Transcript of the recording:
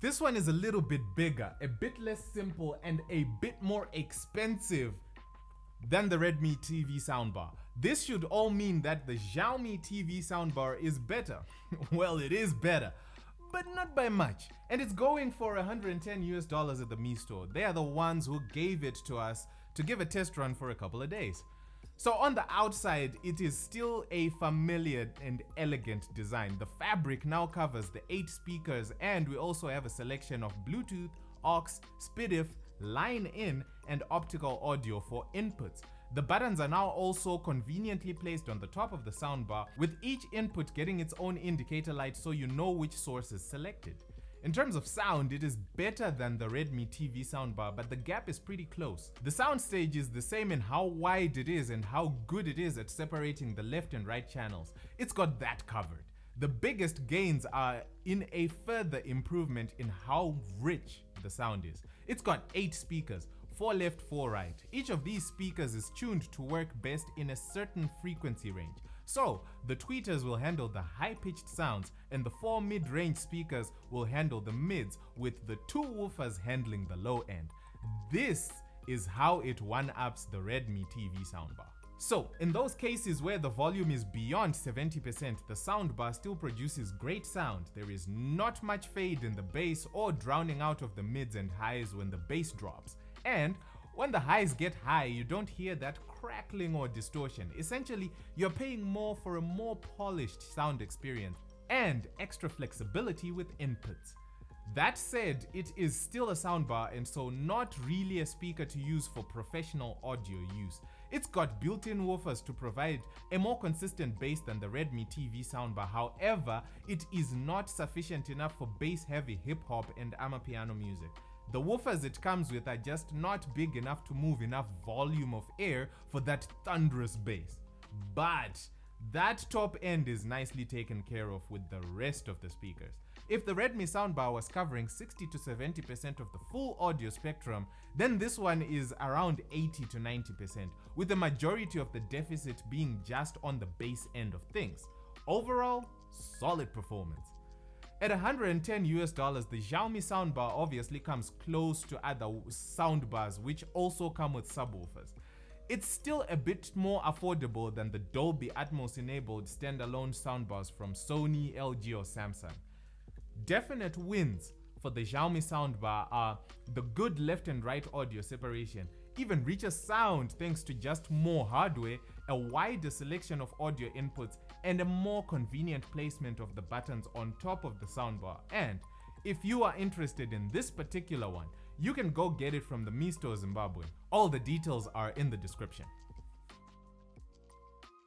This one is a little bit bigger, a bit less simple, and a bit more expensive than the Redmi TV soundbar. This should all mean that the Xiaomi TV soundbar is better. Well, it is better, but not by much. And it's going for $110 at the Mi Store. They are the ones who gave it to us to give a test run for a couple of days. So on the outside, it is still a familiar and elegant design. The fabric now covers the 8 speakers, and we also have a selection of Bluetooth, aux, SPDIF, line-in, and optical audio for inputs. The buttons are now also conveniently placed on the top of the soundbar, with each input getting its own indicator light so you know which source is selected. In terms of sound, it is better than the Redmi TV soundbar, but the gap is pretty close. The soundstage is the same in how wide it is and how good it is at separating the left and right channels. It's got that covered. The biggest gains are in a further improvement in how rich the sound is. It's got 8 speakers, 4 left, 4 right. Each of these speakers is tuned to work best in a certain frequency range. So, the tweeters will handle the high-pitched sounds, and the 4 mid-range speakers will handle the mids, with the 2 woofers handling the low end. This is how it one-ups the Redmi TV soundbar. So, in those cases where the volume is beyond 70%, the soundbar still produces great sound. There is not much fade in the bass or drowning out of the mids and highs when the bass drops. And when the highs get high, you don't hear that crackling or distortion. Essentially, you're paying more for a more polished sound experience and extra flexibility with inputs. That said, it is still a soundbar and so not really a speaker to use for professional audio use. It's got built-in woofers to provide a more consistent bass than the Redmi TV soundbar. However, it is not sufficient enough for bass-heavy hip-hop and amapiano music. The woofers it comes with are just not big enough to move enough volume of air for that thunderous bass. But that top end is nicely taken care of with the rest of the speakers. If the Redmi soundbar was covering 60 to 70% of the full audio spectrum, then this one is around 80 to 90%, with the majority of the deficit being just on the bass end of things. Overall, solid performance. At $110, the Xiaomi soundbar obviously comes close to other soundbars which also come with subwoofers. It's still a bit more affordable than the Dolby Atmos enabled standalone soundbars from Sony, LG or Samsung. Definite wins for the Xiaomi soundbar are the good left and right audio separation, even richer sound thanks to just more hardware, a wider selection of audio inputs, and a more convenient placement of the buttons on top of the soundbar. And if you are interested in this particular one, you can go get it from the Mi Store Zimbabwe. All the details are in the description.